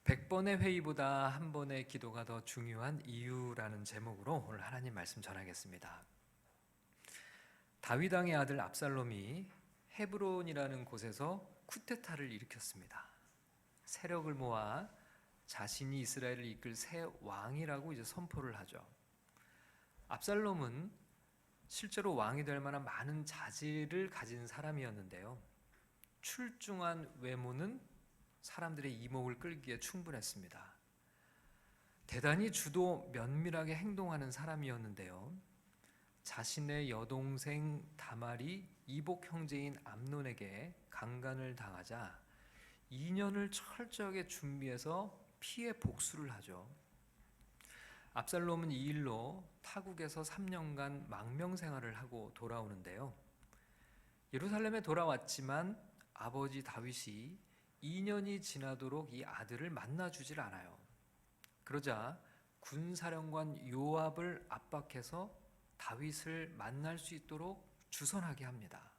100번의 회의보다 한 번의 기도가 더 중요한 이유라는 제목으로 오늘 하나님 말씀 전하겠습니다. 다윗 왕의 아들 압살롬이 헤브론이라는 곳에서 쿠데타를 일으켰습니다. 세력을 모아 자신이 이스라엘을 이끌 새 왕이라고 이제 선포를 하죠. 압살롬은 실제로 왕이 될 만한 많은 자질을 가진 사람이었는데요. 출중한 외모는 사람들의 이목을 끌기에 충분했습니다. 대단히 주도 면밀하게 행동하는 사람이었는데요. 자신의 여동생 다말이 이복 형제인 암논에게 강간을 당하자 2년을 철저하게 준비해서 피해 복수를 하죠. 압살롬은 이 일로 타국에서 3년간 망명생활을 하고 돌아오는데요. 예루살렘에 돌아왔지만 아버지 다윗이 2년이 지나도록 이 아들을 만나주질 않아요. 그러자 군사령관 요압을 압박해서 다윗을 만날 수 있도록 주선하게 합니다.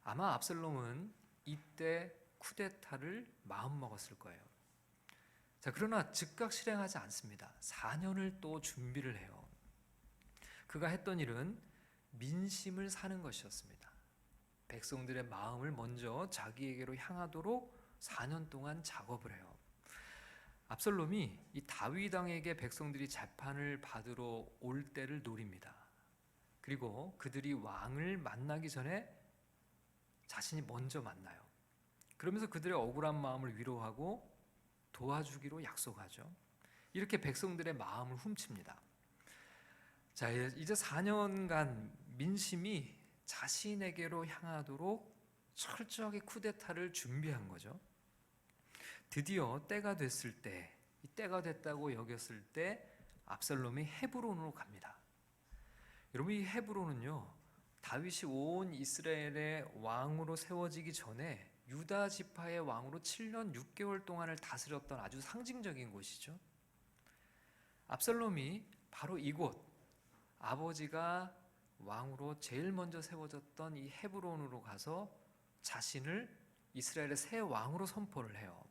아마 압살롬은 이때 쿠데타를 마음먹었을 거예요. 그러나 즉각 실행하지 않습니다. 4년을 또 준비를 해요. 그가 했던 일은 민심을 사는 것이었습니다. 백성들의 마음을 먼저 자기에게로 향하도록 4년 동안 작업을 해요. 압살롬이 이 다윗 왕에게 백성들이 재판을 받으러 올 때를 노립니다. 그리고 그들이 왕을 만나기 전에 자신이 먼저 만나요. 그러면서 그들의 억울한 마음을 위로하고 도와주기로 약속하죠. 이렇게 백성들의 마음을 훔칩니다. 자, 이제 4년간 민심이 자신에게로 향하도록 철저하게 쿠데타를 준비한 거죠. 드디어 때가 됐을 때, 이 때가 됐다고 여겼을 때 압살롬이 헤브론으로 갑니다. 여러분, 이 헤브론은요, 다윗이 온 이스라엘의 왕으로 세워지기 전에 유다 지파의 왕으로 7년 6개월 동안을 다스렸던 아주 상징적인 곳이죠. 압살롬이 바로 이곳, 아버지가 왕으로 제일 먼저 세워졌던 이 헤브론으로 가서 자신을 이스라엘의 새 왕으로 선포를 해요.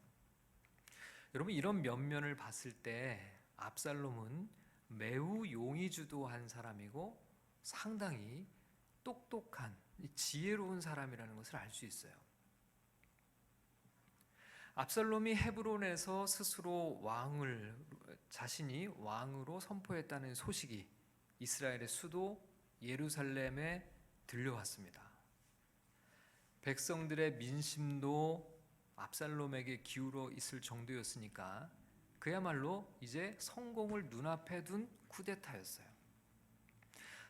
여러분, 이런 면면을 봤을 때 압살롬은 매우 용의주도한 사람이고 상당히 똑똑한 지혜로운 사람이라는 것을 알 수 있어요. 압살롬이 헤브론에서 스스로 자신이 왕으로 선포했다는 소식이 이스라엘의 수도 예루살렘에 들려왔습니다. 백성들의 민심도 압살롬에게 기울어 있을 정도였으니까 그야말로 이제 성공을 눈앞에 둔 쿠데타였어요.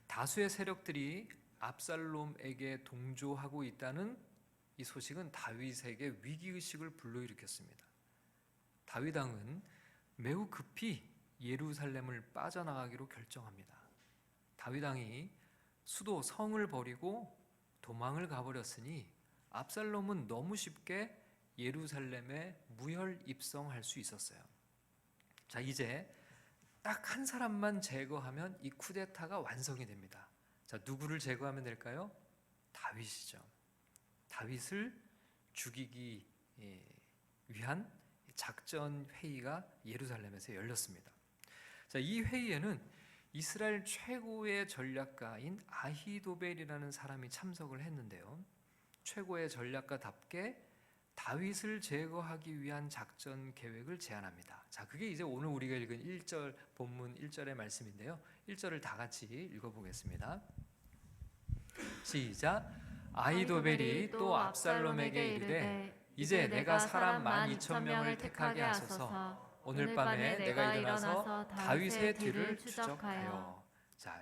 다수의 세력들이 압살롬에게 동조하고 있다는 이 소식은 다윗에게 위기의식을 불러일으켰습니다. 다윗 왕은 매우 급히 예루살렘을 빠져나가기로 결정합니다. 다윗 왕이 수도 성을 버리고 도망을 가버렸으니 압살롬은 너무 쉽게 예루살렘에 무혈 입성할 수 있었어요. 자, 이제 딱 한 사람만 제거하면 이 쿠데타가 완성이 됩니다. 자, 누구를 제거하면 될까요? 다윗이죠. 다윗을 죽이기 위한 작전 회의가 예루살렘에서 열렸습니다. 자, 이 회의에는 이스라엘 최고의 전략가인 아히도벨이라는 사람이 참석을 했는데요. 최고의 전략가답게 다윗을 제거하기 위한 작전 계획을 제안합니다. 자, 그게 이제 오늘 우리가 읽은 1절 본문 1절의 말씀인데요. 1절을 다 같이 읽어보겠습니다. 시작. 아히도벨이 또 압살롬에게 이르되 이제 내가 사람 12,000명을 택하게 하소서. 오늘 밤에 내가 일어나서 다윗의 뒤를 추적하여. 자,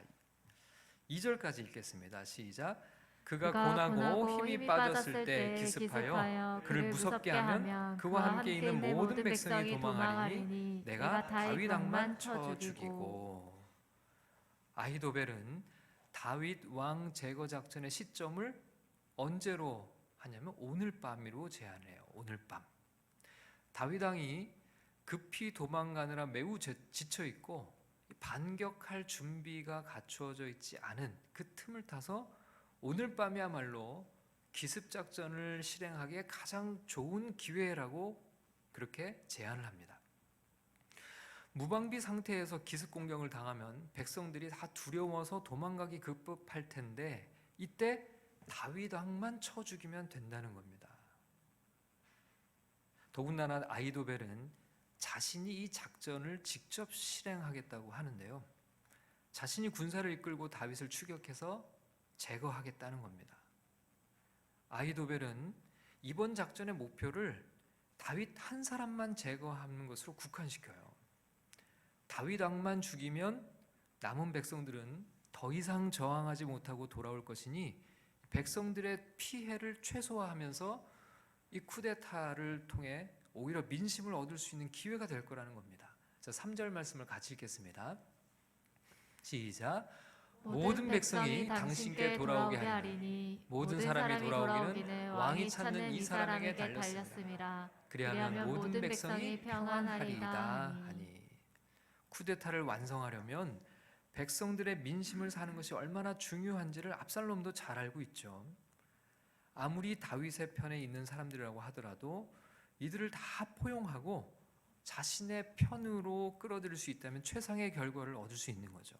2절까지 읽겠습니다. 시작. 그가 고나고 힘이 빠졌을 때 기습하여 그를 무섭게 하면 그와 함께 있는 모든 백성이 도망하리니 내가 다윗 왕만 쳐 죽이고. 아히도벨은 다윗 왕 제거 작전의 시점을 언제로 하냐면 오늘 밤으로 제안해요. 오늘 밤. 다윗 왕이 급히 도망가느라 매우 지쳐 있고 반격할 준비가 갖추어져 있지 않은 그 틈을 타서 오늘 밤이야말로 기습작전을 실행하기에 가장 좋은 기회라고 그렇게 제안을 합니다. 무방비 상태에서 기습 공격을 당하면 백성들이 다 두려워서 도망가기 급급할 텐데 이때 다윗 왕만 쳐 죽이면 된다는 겁니다. 더군다나 아히도벨은 자신이 이 작전을 직접 실행하겠다고 하는데요. 자신이 군사를 이끌고 다윗을 추격해서 제거하겠다는 겁니다. 아히도벨은 이번 작전의 목표를 다윗 한 사람만 제거하는 것으로 국한시켜요. 다윗 왕만 죽이면 남은 백성들은 더 이상 저항하지 못하고 돌아올 것이니 백성들의 피해를 최소화하면서 이 쿠데타를 통해 오히려 민심을 얻을 수 있는 기회가 될 거라는 겁니다. 자, 3절 말씀을 같이 읽겠습니다. 시작. 모든 백성이 당신께 돌아오게 하리니 모든 사람이 돌아오기는 왕이 찾는 이 사람에게 달렸습니다. 그리하면 모든 백성이 평안하리이다 하니. 쿠데타를 완성하려면 백성들의 민심을 사는 것이 얼마나 중요한지를 압살롬도 잘 알고 있죠. 아무리 다윗의 편에 있는 사람들이라고 하더라도 이들을 다 포용하고 자신의 편으로 끌어들일 수 있다면 최상의 결과를 얻을 수 있는 거죠.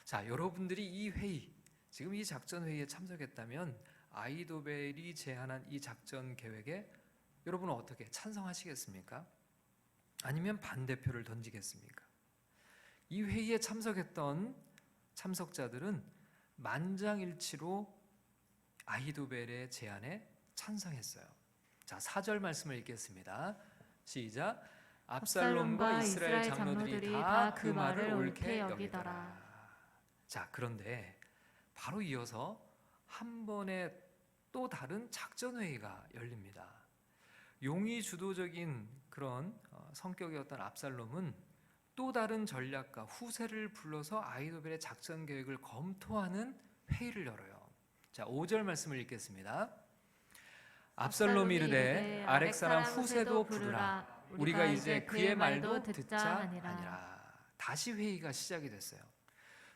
자, 여러분들이 이 회의, 지금 이 작전 회의에 참석했다면 아히도벨이 제안한 이 작전 계획에 여러분은 어떻게 찬성하시겠습니까? 아니면 반대표를 던지겠습니까? 이 회의에 참석했던 참석자들은 만장일치로 아히도벨의 제안에 찬성했어요. 자, 4절 말씀을 읽겠습니다. 시작. 압살롬과 이스라엘 장로들이 다 그 말을 옳게 여기더라. 자, 그런데 바로 이어서 한 번의 또 다른 작전 회의가 열립니다. 용의 주도적인 그런 성격이었던 압살롬은 또 다른 전략가 후세를 불러서 아히도벨의 작전 계획을 검토하는 회의를 열어요. 자, 5절 말씀을 읽겠습니다. 압살롬이 이르되 아렉 사람 후세도 부르라. 우리가 이제 그의 말도 듣자 하니라. 다시 회의가 시작이 됐어요.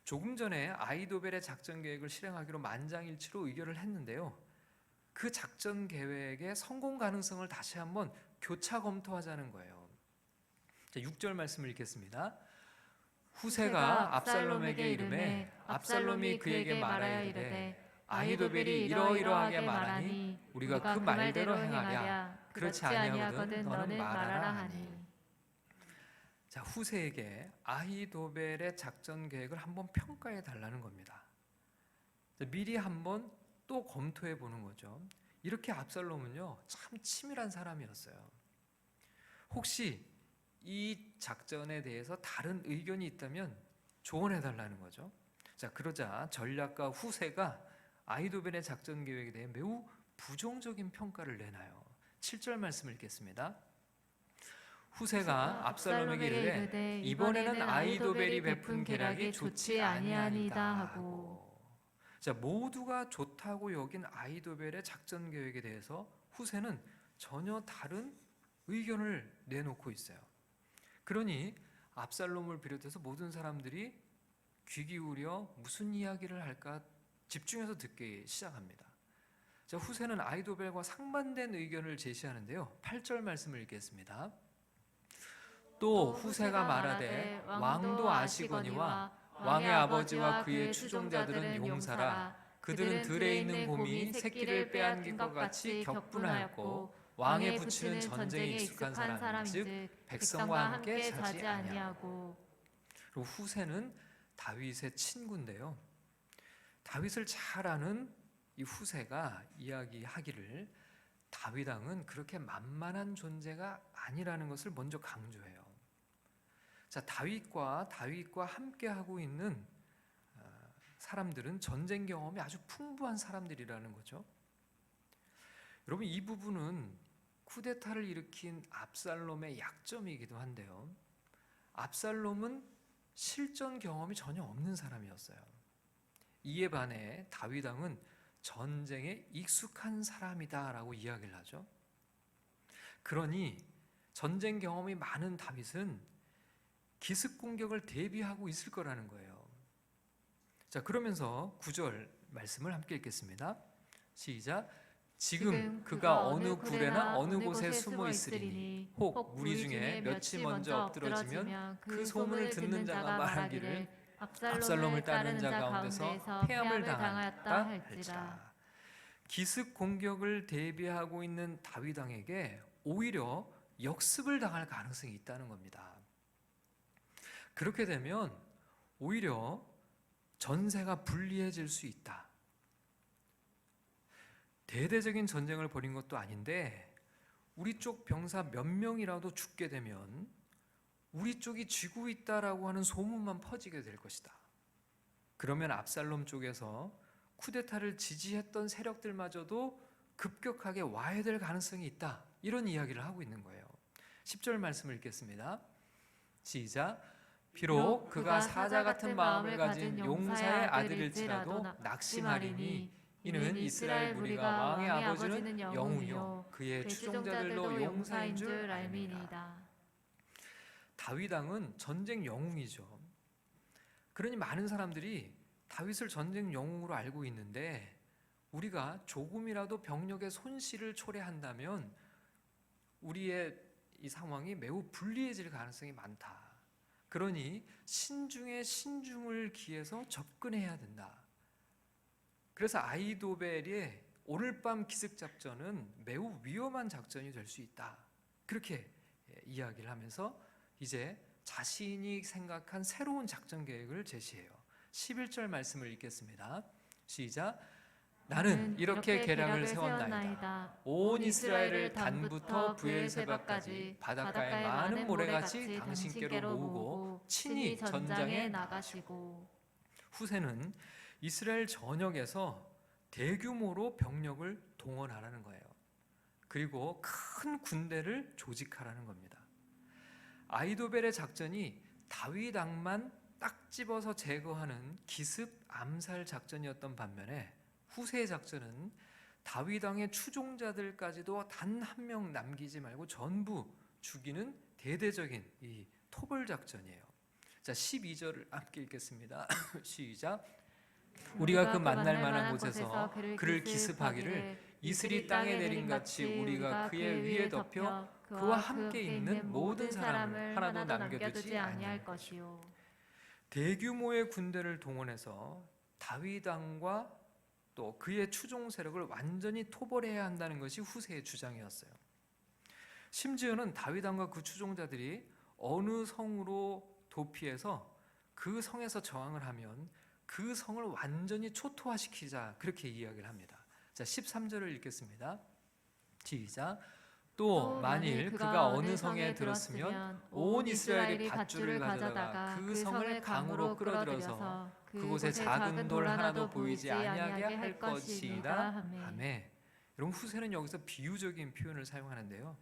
조금 전에 아히도벨의 작전 계획을 실행하기로 만장일치로 의결을 했는데요. 그 작전 계획의 성공 가능성을 다시 한번 교차 검토하자는 거예요. 자, 6절 말씀을 읽겠습니다. 후세가 압살롬에게 이르매 압살롬이 그에게 말하여 이르되 아히도벨이 이러이러하게 말하니 우리가 그 말대로 행하랴. 그렇지 아니하거든 너는 말하라 하니. 자, 후세에게 아히도벨의 작전 계획을 한번 평가해 달라는 겁니다. 자, 미리 한번 또 검토해 보는 거죠. 이렇게 압살롬은요, 참 치밀한 사람이었어요. 혹시 이 작전에 대해서 다른 의견이 있다면 조언해 달라는 거죠. 자, 그러자 전략가 후세가 아히도벨의 작전 계획에 대해 매우 부정적인 평가를 내놔요. 7절 말씀을 읽겠습니다. 후세가 압살롬에게 이르되 이번에는 아히도벨이 베푼 계략이 좋지 아니하니다 하고. 자, 모두가 좋다고 여긴 아히도벨의 작전 계획에 대해서 후세는 전혀 다른 의견을 내놓고 있어요. 그러니 압살롬을 비롯해서 모든 사람들이 귀 기울여 무슨 이야기를 할까 집중해서 듣기 시작합니다. 자, 후세는 아히도벨과 상반된 의견을 제시하는데요. 8절 말씀을 읽겠습니다. 또 후세가 말하되 왕도 아시거니와 왕의 아버지와 그의 추종자들은 용사라. 그들은 들에 있는 곰이 새끼를 빼앗긴 것 같이 격분하였고 왕에 붙이는 전쟁에 익숙한 사람인즉 백성과 함께 자지 아니하고. 그리고 후세는 다윗의 친구인데요. 다윗을 잘 아는 이 후세가 이야기하기를 다윗 왕은 그렇게 만만한 존재가 아니라는 것을 먼저 강조해요. 자, 다윗과 함께 하고 있는 사람들은 전쟁 경험이 아주 풍부한 사람들이라는 거죠. 여러분, 이 부분은 쿠데타를 일으킨 압살롬의 약점이기도 한데요. 압살롬은 실전 경험이 전혀 없는 사람이었어요. 이에 반해 다윗 왕은 전쟁에 익숙한 사람이다라고 이야기를 하죠. 그러니 전쟁 경험이 많은 다윗은 기습 공격을 대비하고 있을 거라는 거예요. 자, 그러면서 9절 말씀을 함께 읽겠습니다. 시작. 지금 그가 어느 굴에나 어느 곳에 숨어 있으리니 혹 무리 중에 몇이 먼저 엎드러지면 그 소문을 듣는 자가 말하기를 압살롬을 따르는 자 가운데서 패함을 당하였다 할지라. 기습 공격을 대비하고 있는 다윗 왕에게 오히려 역습을 당할 가능성이 있다는 겁니다. 그렇게 되면 오히려 전세가 불리해질 수 있다. 대대적인 전쟁을 벌인 것도 아닌데 우리 쪽 병사 몇 명이라도 죽게 되면 우리 쪽이 쥐고 있다라고 하는 소문만 퍼지게 될 것이다. 그러면 압살롬 쪽에서 쿠데타를 지지했던 세력들마저도 급격하게 와해될 가능성이 있다. 이런 이야기를 하고 있는 거예요. 10절 말씀을 읽겠습니다. 시작. 비록 그가 사자 같은 마음을 가진 용사의 아들일지라도 낙심하리니 이는 이스라엘 무리가 왕의 아버지는 영웅이요 그의 추종자들도 용사인 줄 알미니이다. 다윗 왕은 전쟁 영웅이죠. 그러니 많은 사람들이 다윗을 전쟁 영웅으로 알고 있는데 우리가 조금이라도 병력의 손실을 초래한다면 우리의 이 상황이 매우 불리해질 가능성이 많다. 그러니 신중에 신중을 기해서 접근해야 된다. 그래서 아히도벨의 오늘 밤 기습 작전은 매우 위험한 작전이 될 수 있다. 그렇게 이야기를 하면서 이제 자신이 생각한 새로운 작전 계획을 제시해요. 11절 말씀을 읽겠습니다. 시작. 나는 이렇게 계략을 세웠나이다. 온 이스라엘을 단부터 브엘세바까지 바닷가의 많은 모래같이 당신께로 모으고 친히 전장에 나가시고. 후세는 이스라엘 전역에서 대규모로 병력을 동원하라는 거예요. 그리고 큰 군대를 조직하라는 겁니다. 아히도벨의 작전이 다윗 왕만 딱 집어서 제거하는 기습 암살 작전이었던 반면에 후세의 작전은 다윗 왕의 추종자들까지도 단 한 명 남기지 말고 전부 죽이는 대대적인 이 토벌 작전이에요. 자, 12절을 함께 읽겠습니다. 시작. 우리가 그 만날 만한 곳에서 그를 기습하기를 이슬이 땅에 내린 같이 우리가 그의 위에 덮여 그와 함께 있는 모든 사람을 하나도 남겨두지 아니할 것이요. 대규모의 군대를 동원해서 다윗 왕과 또 그의 추종 세력을 완전히 토벌해야 한다는 것이 후세의 주장이었어요. 심지어는 다윗 왕과 그 추종자들이 어느 성으로 도피해서 그 성에서 저항을 하면 그 성을 완전히 초토화시키자, 그렇게 이야기를 합니다. 자, 13절을 읽겠습니다. 시작. 또 만일 그가 어느 성에 들었으면 온 이스라엘이 밧줄을 가져다가 그 성을 강으로 끌어들여서 그곳에 작은 돌 하나도 보이지 아니하게 할 것이다. 아멘. 여러분, 후세는 여기서 비유적인 표현을 사용하는데요.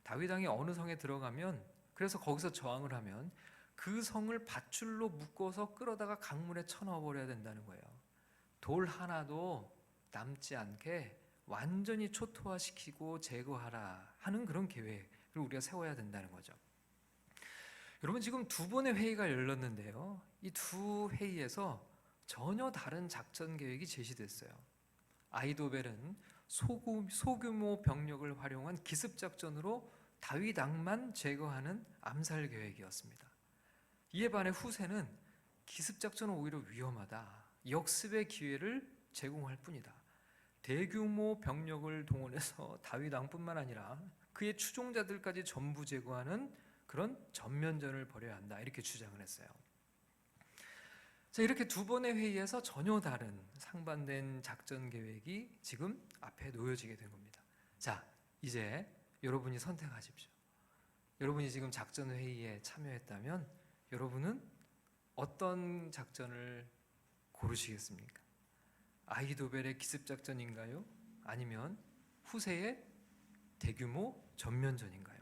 다윗 왕이 어느 성에 들어가면, 그래서 거기서 저항을 하면 그 성을 밧줄로 묶어서 끌어다가 강물에 쳐넣어버려야 된다는 거예요. 돌 하나도 남지 않게 완전히 초토화시키고 제거하라 하는 그런 계획을 우리가 세워야 된다는 거죠. 여러분, 지금 두 번의 회의가 열렸는데요. 이 두 회의에서 전혀 다른 작전 계획이 제시됐어요. 아히도벨은 소규모 병력을 활용한 기습 작전으로 다윗 왕만 제거하는 암살 계획이었습니다. 이에 반해 후세는 기습 작전은 오히려 위험하다. 역습의 기회를 제공할 뿐이다. 대규모 병력을 동원해서 다윗 왕뿐만 아니라 그의 추종자들까지 전부 제거하는 그런 전면전을 벌여야 한다. 이렇게 주장을 했어요. 자, 이렇게 두 번의 회의에서 전혀 다른 상반된 작전 계획이 지금 앞에 놓여지게 된 겁니다. 자, 이제 여러분이 선택하십시오. 여러분이 지금 작전 회의에 참여했다면 여러분은 어떤 작전을 고르시겠습니까? 아히도벨의 기습작전인가요? 아니면 후세의 대규모 전면전인가요?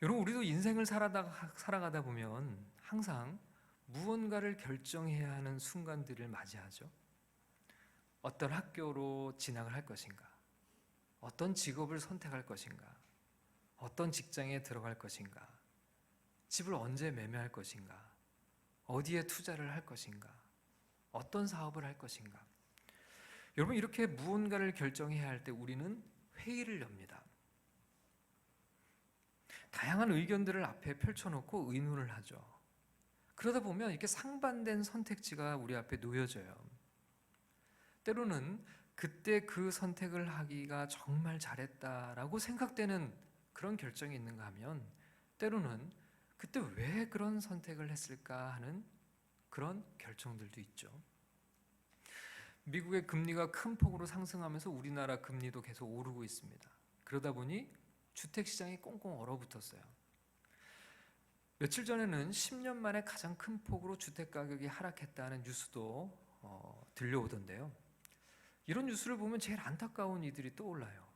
여러분, 우리도 인생을 살아가다 보면 항상 무언가를 결정해야 하는 순간들을 맞이하죠. 어떤 학교로 진학을 할 것인가? 어떤 직업을 선택할 것인가? 어떤 직장에 들어갈 것인가? 집을 언제 매매할 것인가? 어디에 투자를 할 것인가? 어떤 사업을 할 것인가? 여러분, 이렇게 무언가를 결정해야 할 때 우리는 회의를 엽니다. 다양한 의견들을 앞에 펼쳐놓고 의논을 하죠. 그러다 보면 이렇게 상반된 선택지가 우리 앞에 놓여져요. 때로는 그때 그 선택을 하기가 정말 잘했다라고 생각되는 그런 결정이 있는가 하면, 때로는 그때 왜 그런 선택을 했을까 하는 그런 결정들도 있죠. 미국의 금리가 큰 폭으로 상승하면서 우리나라 금리도 계속 오르고 있습니다. 그러다 보니 주택시장이 꽁꽁 얼어붙었어요. 며칠 전에는 10년 만에 가장 큰 폭으로 주택가격이 하락했다는 뉴스도 들려오던데요. 이런 뉴스를 보면 제일 안타까운 이들이 떠올라요.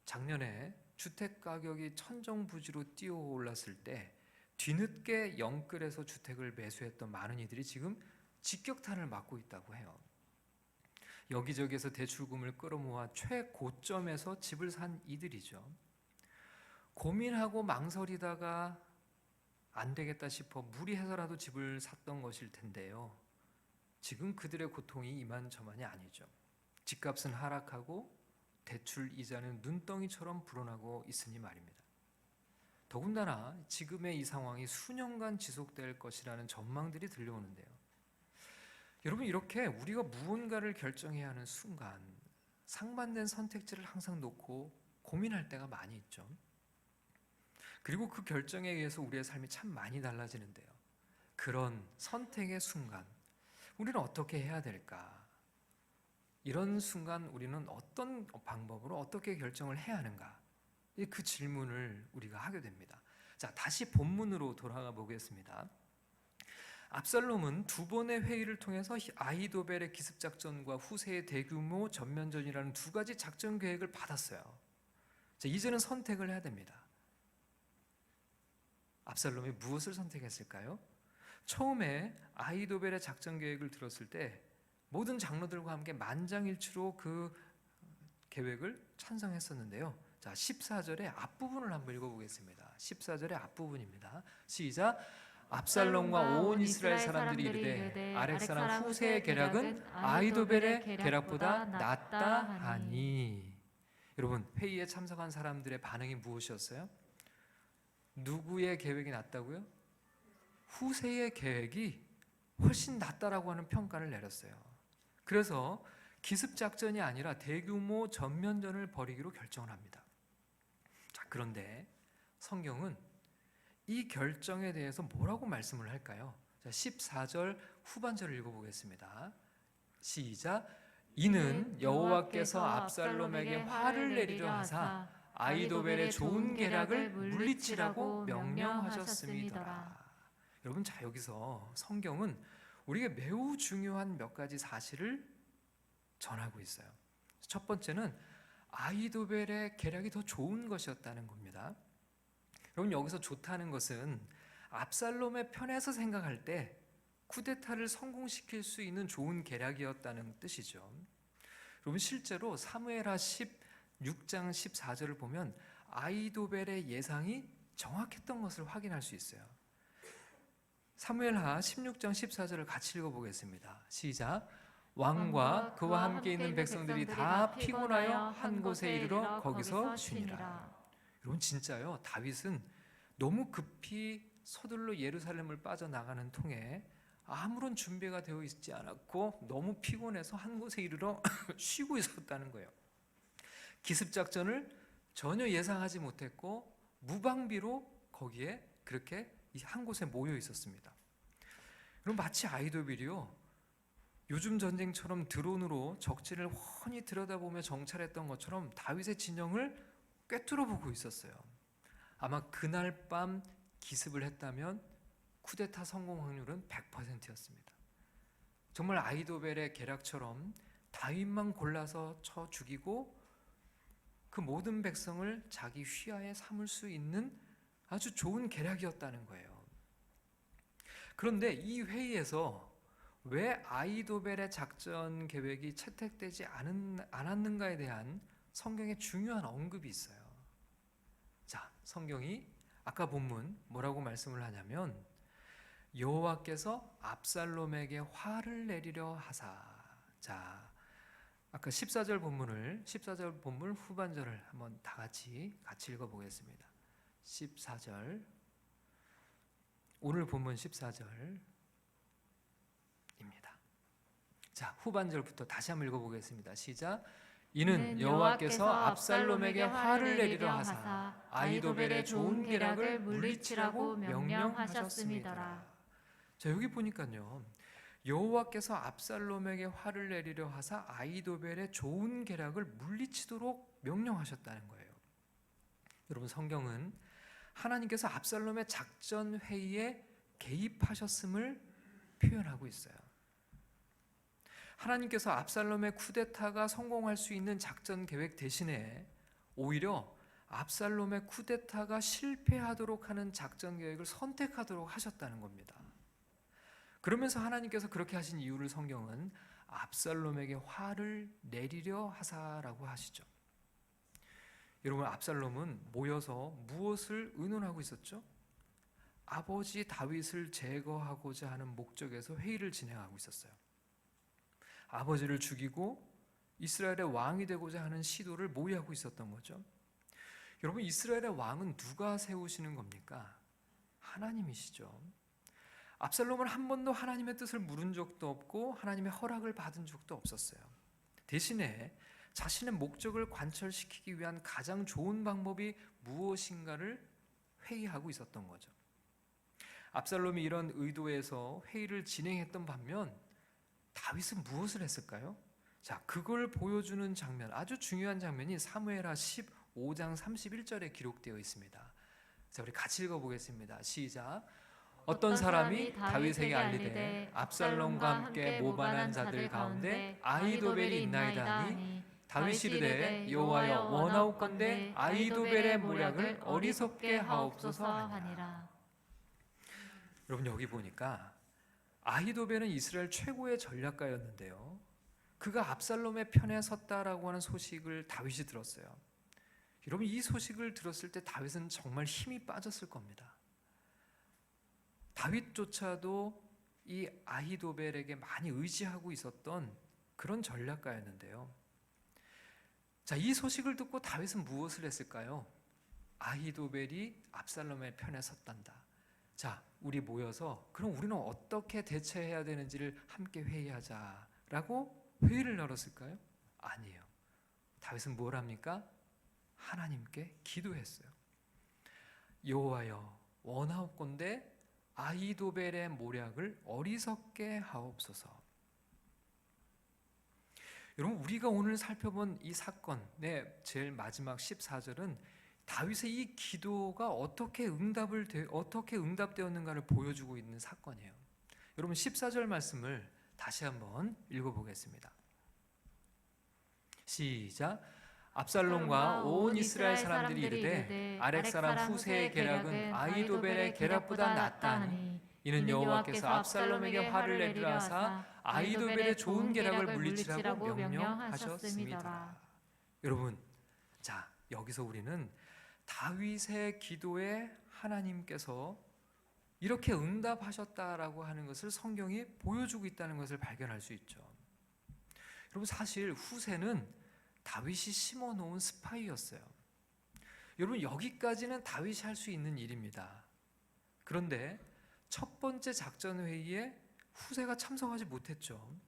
작년에 주택가격이 천정부지로 뛰어올랐을 때 뒤늦게 영끌에서 주택을 매수했던 많은 이들이 지금 직격탄을 맞고 있다고 해요. 여기저기에서 대출금을 끌어모아 최고점에서 집을 산 이들이죠. 고민하고 망설이다가 안 되겠다 싶어 무리해서라도 집을 샀던 것일 텐데요. 지금 그들의 고통이 이만저만이 아니죠. 집값은 하락하고 대출 이자는 눈덩이처럼 불어나고 있으니 말입니다. 더군다나 지금의 이 상황이 수년간 지속될 것이라는 전망들이 들려오는데요. 여러분, 이렇게 우리가 무언가를 결정해야 하는 순간 상반된 선택지를 항상 놓고 고민할 때가 많이 있죠. 그리고 그 결정에 의해서 우리의 삶이 참 많이 달라지는데요. 그런 선택의 순간 우리는 어떻게 해야 될까? 이런 순간 우리는 어떤 방법으로 어떻게 결정을 해야 하는가? 그 질문을 우리가 하게 됩니다. 자, 다시 본문으로 돌아가 보겠습니다. 압살롬은 두 번의 회의를 통해서 아히도벨의 기습작전과 후세의 대규모 전면전이라는 두 가지 작전 계획을 받았어요. 자, 이제는 선택을 해야 됩니다. 압살롬이 무엇을 선택했을까요? 처음에 아히도벨의 작전 계획을 들었을 때 모든 장로들과 함께 만장일치로 그 계획을 찬성했었는데요. 자, 14절의 앞부분을 한번 읽어보겠습니다. 14절의 앞부분입니다. 시작. 압살롬과 온 이스라엘 사람들이 이르되 아렉사람 후세의 계략은 아히도벨의 계략보다 낫다 하니. 여러분, 회의에 참석한 사람들의 반응이 무엇이었어요? 누구의 계획이 낫다고요? 후세의 계획이 훨씬 낫다라고 하는 평가를 내렸어요. 그래서 기습작전이 아니라 대규모 전면전을 벌이기로 결정을 합니다. 자, 그런데 성경은 이 결정에 대해서 뭐라고 말씀을 할까요? 자, 14절 후반절을 읽어보겠습니다. 시작. 이는 여호와께서 압살롬에게 화를 내리려 하사 아히도벨의 좋은 계략을 물리치라고 명령하셨음이더라. 여러분, 자, 여기서 성경은 우리에게 매우 중요한 몇 가지 사실을 전하고 있어요. 첫 번째는 아히도벨의 계략이 더 좋은 것이었다는 겁니다. 여러분, 여기서 좋다는 것은 압살롬의 편에서 생각할 때 쿠데타를 성공시킬 수 있는 좋은 계략이었다는 뜻이죠. 여러분, 실제로 사무엘하 16장 14절을 보면 아히도벨의 예상이 정확했던 것을 확인할 수 있어요. 사무엘하 16장 14절을 같이 읽어보겠습니다. 시작. 왕과 그와 함께 있는 백성들이 다 피곤하여 한 곳에 이르러 거기서 쉬니라. 여러분, 진짜요, 다윗은 너무 급히 서둘러 예루살렘을 빠져나가는 통에 아무런 준비가 되어 있지 않았고 너무 피곤해서 한 곳에 이르러 쉬고 있었다는 거예요. 기습작전을 전혀 예상하지 못했고 무방비로 거기에 그렇게 한 곳에 모여 있었습니다. 그럼 마치 아히도벨이요, 요즘 전쟁처럼 드론으로 적진을 훤히 들여다보며 정찰했던 것처럼 다윗의 진영을 꿰뚫어 보고 있었어요. 아마 그날 밤 기습을 했다면 쿠데타 성공 확률은 100%였습니다. 정말 아히도벨의 계략처럼 다윗만 골라서 쳐 죽이고 그 모든 백성을 자기 휘하에 삼을 수 있는 아주 좋은 계략이었다는 거예요. 그런데 이 회의에서 왜 아히도벨의 작전 계획이 채택되지 않았는가에 대한 성경의 중요한 언급이 있어요. 자, 성경이 아까 본문 뭐라고 말씀을 하냐면 여호와께서 압살롬에게 화를 내리려 하사. 자, 아까 14절 본문 후반절을 한번 다 같이 읽어보겠습니다. 14절, 오늘 본문 14절입니다. 자, 후반절부터 다시 한번 읽어보겠습니다. 시작. 이는 여호와께서 압살롬에게 화를 내리려 하사 아히도벨의 좋은 계략을 물리치라고 명령하셨음이더라. 자, 여기 보니까요, 여호와께서 압살롬에게 화를 내리려 하사 아히도벨의 좋은 계략을 물리치도록 명령하셨다는 거예요. 여러분, 성경은 하나님께서 압살롬의 작전 회의에 개입하셨음을 표현하고 있어요. 하나님께서 압살롬의 쿠데타가 성공할 수 있는 작전 계획 대신에 오히려 압살롬의 쿠데타가 실패하도록 하는 작전 계획을 선택하도록 하셨다는 겁니다. 그러면서 하나님께서 그렇게 하신 이유를 성경은 압살롬에게 화를 내리려 하사라고 하시죠. 여러분, 압살롬은 모여서 무엇을 의논하고 있었죠? 아버지 다윗을 제거하고자 하는 목적에서 회의를 진행하고 있었어요. 아버지를 죽이고 이스라엘의 왕이 되고자 하는 시도를 모의하고 있었던 거죠. 여러분, 이스라엘의 왕은 누가 세우시는 겁니까? 하나님이시죠. 압살롬은 한 번도 하나님의 뜻을 물은 적도 없고 하나님의 허락을 받은 적도 없었어요. 대신에 자신의 목적을 관철시키기 위한 가장 좋은 방법이 무엇인가를 회의하고 있었던 거죠. 압살롬이 이런 의도에서 회의를 진행했던 반면 다윗은 무엇을 했을까요? 자, 그걸 보여주는 장면, 아주 중요한 장면이 사무엘하 15장 31절에 기록되어 있습니다. 자, 우리 같이 읽어보겠습니다. 시작. 어떤 사람이 다윗에게 알리되 압살롬과 함께 모반한 자들 가운데 아히도벨이 있나이다 하니 다윗이 이르되 여호와여 원하옵건대 아히도벨의 모략을 어리석게 하옵소서 하니라. 여러분, 여기 보니까 아히도벨은 이스라엘 최고의 전략가였는데요, 그가 압살롬의 편에 섰다라고 하는 소식을 다윗이 들었어요. 여러분, 이 소식을 들었을 때 다윗은 정말 힘이 빠졌을 겁니다. 다윗조차도 이 아히도벨에게 많이 의지하고 있었던 그런 전략가였는데요. 자, 이 소식을 듣고 다윗은 무엇을 했을까요? 아히도벨이 압살롬의 편에 섰단다. 자, 우리 모여서 그럼 우리는 어떻게 대처해야 되는지를 함께 회의하자라고 회의를 열었을까요? 아니에요. 다윗은 뭘 합니까? 하나님께 기도했어요. 여호와여 원하옵건대 아히도벨의 모략을 어리석게 하옵소서. 여러분, 우리가 오늘 살펴본 이 사건의 제일 마지막 14절은 다윗의 이 기도가 어떻게 응답되었는가를 보여주고 있는 사건이에요. 여러분, 14절 말씀을 다시 한번 읽어보겠습니다. 시작. 압살롬과 온 이스라엘 사람들이 이르되 아렉 사람 후세의 계략은 아히도벨의 계략보다 낫다니 이는 여호와께서 압살롬에게 화를 내리라 하사 아히도벨의 좋은 계략을 물리치라고 명령하셨습니다. 여러분, 자, 여기서 우리는 다윗의 기도에 하나님께서 이렇게 응답하셨다라고 하는 것을 성경이 보여주고 있다는 것을 발견할 수 있죠. 여러분, 사실 후세는 다윗이 심어놓은 스파이였어요. 여러분, 여기까지는 다윗이 할 수 있는 일입니다. 그런데 첫 번째 작전 회의에 후세가 참석하지 못했죠.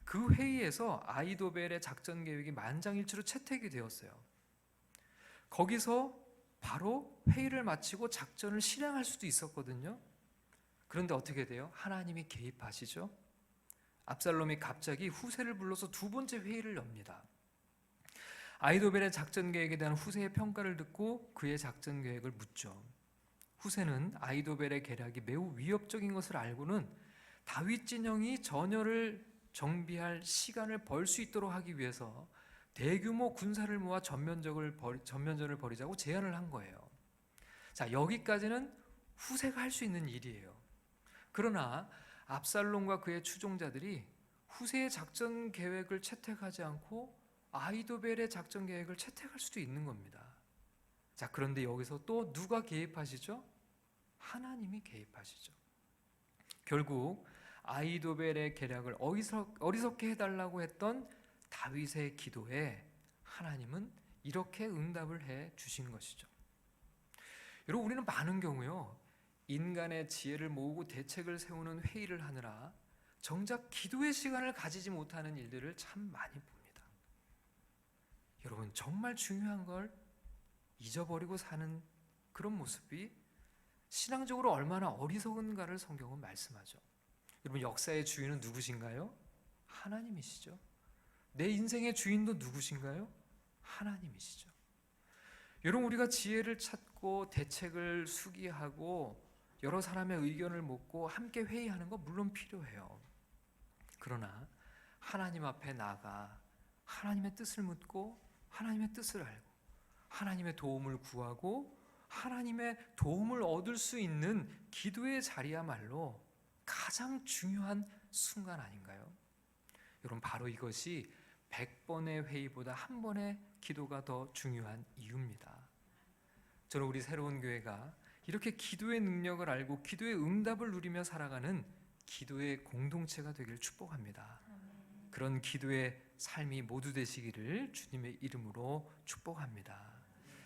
그 회의에서 아히도벨의 작전 계획이 만장일치로 채택이 되었어요. 거기서 바로 회의를 마치고 작전을 실행할 수도 있었거든요. 그런데 어떻게 돼요? 하나님이 개입하시죠. 압살롬이 갑자기 후세를 불러서 두 번째 회의를 엽니다. 아히도벨의 작전 계획에 대한 후세의 평가를 듣고 그의 작전 계획을 묻죠. 후세는 아히도벨의 계략이 매우 위협적인 것을 알고는 다윗 진영이 전열을 정비할 시간을 벌 수 있도록 하기 위해서 대규모 군사를 모아 전면전을 벌이자고 제안을 한 거예요. 자, 여기까지는 후세가 할 수 있는 일이에요. 그러나 압살롬과 그의 추종자들이 후세의 작전 계획을 채택하지 않고 아히도벨의 작전 계획을 채택할 수도 있는 겁니다. 자, 그런데 여기서 또 누가 개입하시죠? 하나님이 개입하시죠. 결국 아히도벨의 계략을 어리석게 해달라고 했던 다윗의 기도에 하나님은 이렇게 응답을 해 주신 것이죠. 여러분, 우리는 많은 경우요, 인간의 지혜를 모으고 대책을 세우는 회의를 하느라 정작 기도의 시간을 가지지 못하는 일들을 참 많이 봅니다. 여러분, 정말 중요한 걸 잊어버리고 사는 그런 모습이 신앙적으로 얼마나 어리석은가를 성경은 말씀하죠. 여러분, 역사의 주인은 누구신가요? 하나님이시죠. 내 인생의 주인도 누구신가요? 하나님이시죠. 여러분, 우리가 지혜를 찾고 대책을 수기하고 여러 사람의 의견을 묻고 함께 회의하는 거 물론 필요해요. 그러나 하나님 앞에 나가 하나님의 뜻을 묻고 하나님의 뜻을 알고 하나님의 도움을 구하고 하나님의 도움을 얻을 수 있는 기도의 자리야말로 가장 중요한 순간 아닌가요? 여러분, 바로 이것이 100번의 회의보다 한 번의 기도가 더 중요한 이유입니다. 저는 우리 새로운 교회가 이렇게 기도의 능력을 알고 기도의 응답을 누리며 살아가는 기도의 공동체가 되길 축복합니다. 그런 기도의 삶이 모두 되시기를 주님의 이름으로 축복합니다.